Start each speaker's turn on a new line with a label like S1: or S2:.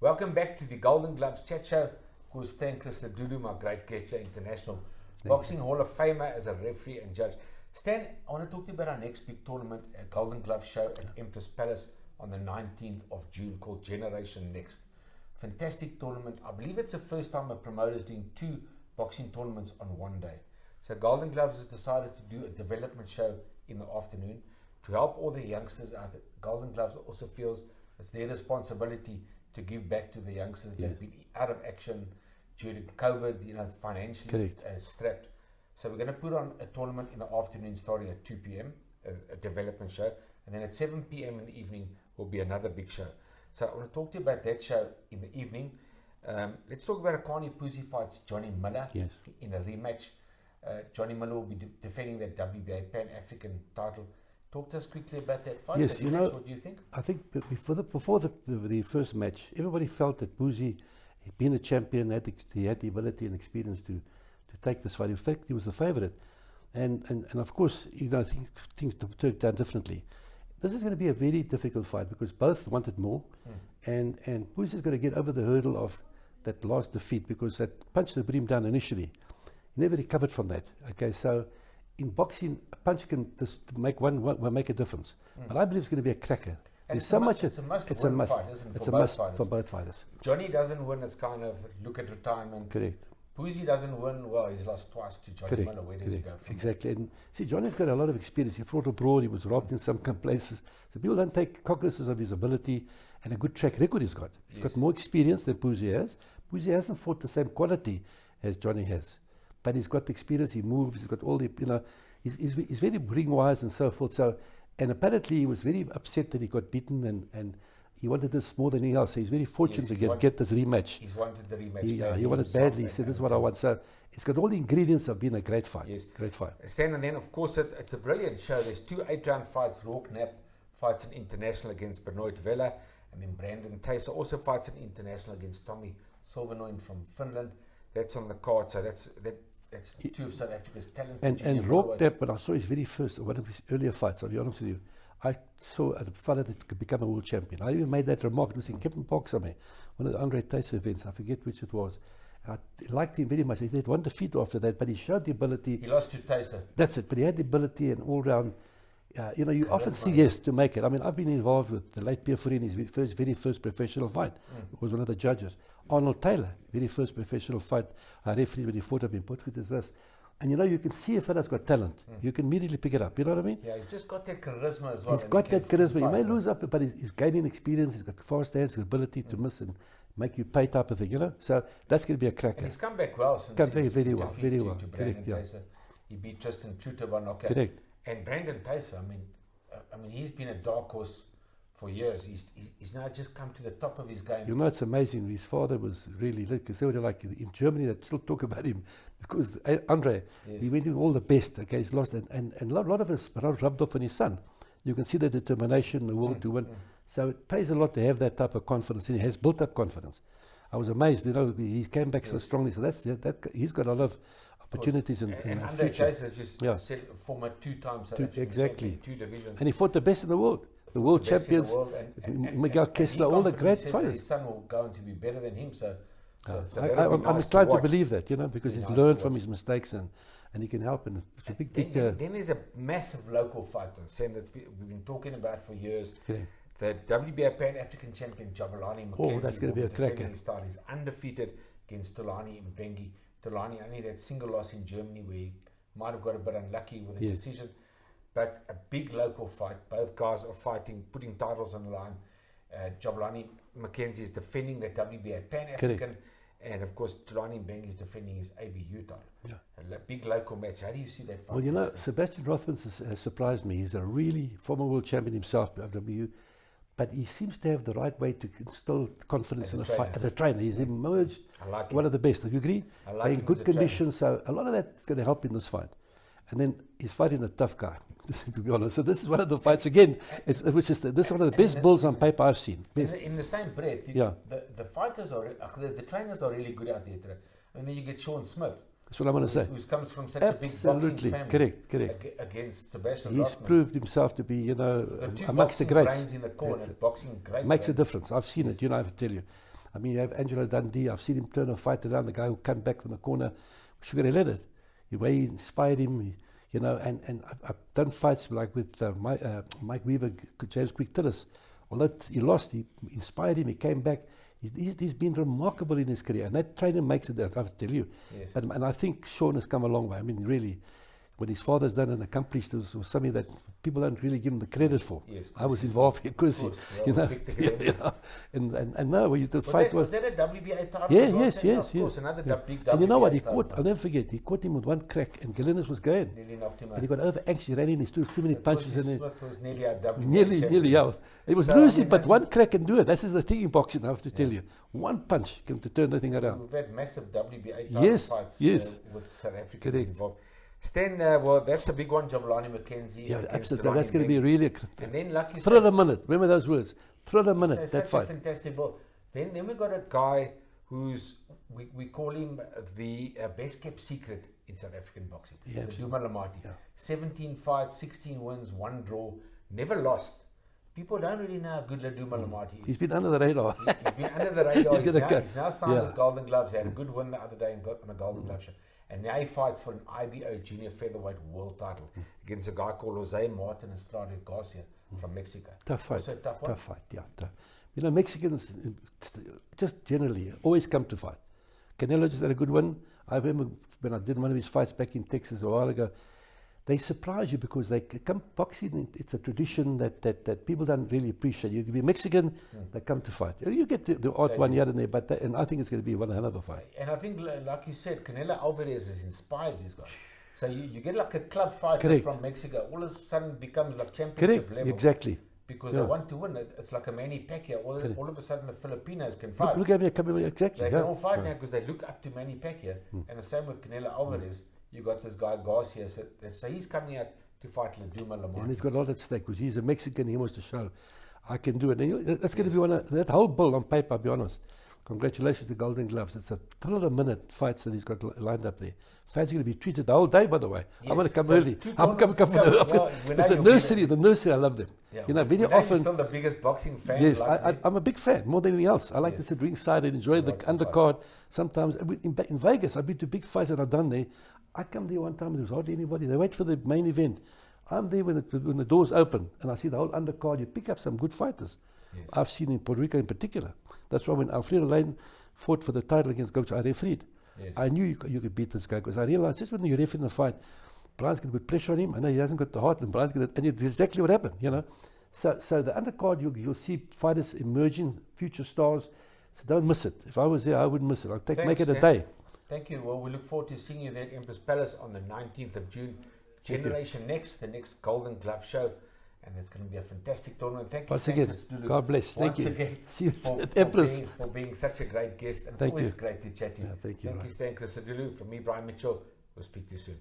S1: Welcome back to the Golden Gloves Chat Show. Of course, Stanley Christodoulou, my great guest, international boxing Hall of Famer as a referee and judge. Stan, I want to talk to you about our next big tournament, a Golden Glove show at Empress Palace on the 19th of June called Generation Next. Fantastic tournament. I believe it's the first time a promoter is doing 2 boxing tournaments on one day. So Golden Gloves has decided to do a development show in the afternoon to help all the youngsters out. Golden Gloves also feels it's their responsibility to give back to the youngsters that have been out of action during COVID, financially strapped. So we're going to put on a tournament in the afternoon starting at 2 p.m, a development show, and then at 7 p.m. in the evening will be another big show. So I want to talk to you about that show in the evening. Let's talk about Akani Pusi fights Johnny Miller in a rematch. Johnny Miller will be defending that WBA Pan-African title. Talk to us quickly about that fight.
S2: Yes,
S1: what do you think?
S2: I think before the first match, everybody felt that Pusi, being a champion, he had the ability and experience to take this fight. In fact, he was the favourite. And of course, I think things turned out differently. This is going to be a very difficult fight because both wanted more. And Pusi is going to get over the hurdle of that last defeat because that punch that put him down initially, he never recovered from that. Okay, so in boxing, a punch can just make a difference. But I believe it's going to be a cracker.
S1: It's a must fight, isn't it?
S2: It's a must for both fighters.
S1: Johnny doesn't win, it's kind of look at retirement.
S2: Correct.
S1: Pusi doesn't win, well, he's lost twice to Johnny Miller. Where does he go from
S2: Exactly. And see, Johnny's got a lot of experience. He fought abroad, he was robbed in some places. So people don't take cognizance of his ability and a good track record he's got. He's got more experience than Pusi has. Pusi hasn't fought the same quality as Johnny has. But he's got the experience, he moves, he's got all the, he's very ring-wise and so forth. So, and apparently he was very upset that he got beaten and he wanted this more than anything else. So he's very fortunate to get this rematch.
S1: He's wanted the rematch.
S2: He wanted badly. He said, this is what I want. So it's got all the ingredients of being a great fight.
S1: Yes.
S2: Great fight.
S1: Stan, and then of course it's a brilliant show. There's 2 8-round fights. Rourke Knapp fights an international against Benoit Vella, and then Brandon Taser also fights an international against Tommy Silvernoin from Finland. That's on the card. So that's 2 of South Africa's talented.
S2: And Rourke Knapp, when I saw his very first, one of his earlier fights, I'll be honest with you, I saw a fellow that could become a world champion. I even made that remark. It was in Kempton Park somewhere, one of the Andre Taser events. I forget which it was. I liked him very much. He had 1 defeat after that, but he showed the ability.
S1: He lost to Taser.
S2: That's it. But he had the ability and all round. You often see to make it. I mean, I've been involved with the late Pierre Fourie, his very first professional fight. Was one of the judges. Arnold Taylor, very first professional fight. I refereed when he fought up in Portugal as this. And you can see a fella's got talent. You can immediately pick it up. You know what I mean?
S1: Yeah, he's just got that charisma as well.
S2: He's got that charisma. He may lose up, but he's gaining experience. He's got fast hands, his ability to miss and make you pay type of thing, So that's going to be a cracker.
S1: And he's come back well since
S2: very well.
S1: Correct, Taser. He beat Tristan Chuta by knockout.
S2: Correct.
S1: And Brandon Taser, I mean, he's been a dark horse for years. He's now just come to the top of his game.
S2: It's amazing. His father was really like in Germany. They still talk about him because Andre, he went in all the best. Okay, he's lost, and a lot of us rubbed off on his son. You can see the determination, the will to win. So it pays a lot to have that type of confidence, and he has built up confidence. I was amazed. He came back so strongly. So that's he's got a lot of opportunities in the
S1: Andre
S2: future.
S1: Taser just said former 2-time South African
S2: exactly.
S1: champion, 2 divisions.
S2: And he fought the best in the world. The world champions, Miguel Kessler, all the great fighters.
S1: His son will go on to be better than him.
S2: I'm trying to believe that, because he's learned from his mistakes and he can help. And it's a big.
S1: Then there's a massive local fight, Sam, that we've been talking about for years.
S2: Okay.
S1: The WBA Pan-African champion Jabulani Mackenzie.
S2: Oh, that's going to be a cracker.
S1: He's undefeated against Tulani Mbengi. Tulani only that single loss in Germany where he might have got a bit unlucky with the decision. But a big local fight. Both guys are fighting, putting titles on the line. Jabulani Mackenzie is defending the WBA Pan-African. And of course, Tulani Mbengi is defending his ABU title. Yeah. A big local match. How do you see that fight?
S2: Well, Sebastian Rothman has surprised me. He's a really former world champion himself, WBU. But he seems to have the right way to instill confidence in the fight. As a trainer, he's emerged one of the best. Do you agree?
S1: In
S2: good conditions. So a lot of that's going to help in this fight. And then he's fighting a tough guy, to be honest. So this is one of the fights, again, this is one of the best bulls on paper I've seen.
S1: In the same breath, the fighters are, the trainers are really good out there. And then you get Sean Smith.
S2: That's what I want to say.
S1: Who comes from such a big boxing family.
S2: Correct.
S1: Against Sebastian
S2: He's
S1: Rothman.
S2: proved himself to be, amongst the greats.
S1: Brains in the corner, boxing great.
S2: Makes a difference. I've seen it, I have to tell you. I mean, you have Angelo Dundee. I've seen him turn a fight around. The guy who came back from the corner, Sugar Ray Leonard. The way he inspired him, you know, and I've done fights like with Mike Weaver, James Quick Tillis. Although he lost, he inspired him. He came back. He's been remarkable in his career, and that trainer makes it. I have to tell you.
S1: Yes.
S2: And I think Sean has come a long way. I mean, really, what his father's done and accomplished was something that people don't really give him the credit for.
S1: Yes,
S2: I was involved because, you know, and no, when the fight
S1: was that a WBA title?
S2: Yes.
S1: Of course, another big WBA.
S2: And you know what? He
S1: title.
S2: caught. I'll never forget. He caught him with one crack, and Galinas was going.
S1: Nearly knocked him out.
S2: But he got over anxious. He ran in. He threw too many punches, and
S1: Smith was nearly a WBA
S2: nearly, yeah. It was
S1: So,
S2: losing,
S1: I mean,
S2: but one crack can do it. This is the thing in boxing. I have to tell you, one punch can turn the thing around.
S1: We've had massive WBA title fights with South Africans involved. Stan, well, that's a big one, Jabulani McKenzie.
S2: Yeah, absolutely. That's going to be really
S1: and then, like you
S2: thrill
S1: said,
S2: a minute. Remember those words. Thrill a minute.
S1: So
S2: that fight.
S1: A fantastic ball. Then we got a guy who's we call him the best kept secret in South African boxing.
S2: Yeah,
S1: Duma Lamati.
S2: Yeah.
S1: 17 fights, 16 wins, 1 draw, never lost. People don't really know how good Duma Lamati is.
S2: He's been under the radar.
S1: He's been under the radar. He's now signed
S2: Yeah.
S1: with Golden Gloves. He had a good win the other day and got on a Golden Glove show. And now he fights for an IBO junior featherweight world title against a guy called Jose Martin Estrada Garcia from Mexico.
S2: Tough fight.
S1: Also a tough one.
S2: Tough fight, yeah. Tough. You know, Mexicans just generally always come to fight. Canelo just had a good one. I remember when I did one of his fights back in Texas a while ago, they surprise you because they come boxing. It's a tradition that people don't really appreciate. You can be Mexican, they come to fight. You get the odd one here and there, but and I think it's going to be one hell of a fight.
S1: And I think, like you said, Canelo Alvarez has inspired these guys. So you get like a club fighter
S2: Correct.
S1: from Mexico, all of a sudden becomes like championship level.
S2: Exactly.
S1: Because they want to win. It's like a Manny Pacquiao. All of a sudden the Filipinos can fight.
S2: Look at me coming exactly.
S1: They can all fight now because they look up to Manny Pacquiao. And the same with Canelo Alvarez. You got this guy Garcia, so he's coming out to fight Duma Lamati.
S2: And he's got a lot at stake because he's a Mexican. He wants to show, I can do it. And that's going to be one of that whole bill on paper. I'll be honest. Congratulations to Golden Gloves. It's a thrill a minute fights that he's got lined up there. Fans are going to be treated the whole day, by the way.
S1: Yes.
S2: I'm going to come
S1: So
S2: early. I'm coming for the nursery. The nursery, I love them.
S1: Yeah,
S2: you know, very often.
S1: You're still the biggest boxing fan.
S2: Yes,
S1: like
S2: I'm a big fan, more than anything else. I like to sit ringside and enjoy the undercard. Sometimes in Vegas, I've been to big fights that I've done there. I come there one time, there was hardly anybody. They wait for the main event. I'm there when the doors open and I see the whole undercard. You pick up some good fighters. Yes. I've seen in Puerto Rico in particular. That's why when Alfredo Lane fought for the title against Gomes, I refereed. Yes. I knew you could beat this guy because I realized just when you referee in the fight, Brian's going to put pressure on him. I know he hasn't got the heart, and Brian's going to, and it's exactly what happened, you know. So the undercard, you'll see fighters emerging, future stars. So don't miss it. If I was there, I wouldn't miss it. Make it a day.
S1: Thank you. Well, we look forward to seeing you there at Empress Palace on the 19th of June. Generation Next, the next Golden Glove show. And it's going to be a fantastic tournament. Thank you, Stanley Christodoulou.
S2: God bless. Thank you.
S1: Again,
S2: see you at Empress.
S1: For being such a great guest. And it's always great to chat to you.
S2: Yeah, thank you,
S1: Stanley Christodoulou. From me, Brian Mitchell. We'll speak to you soon.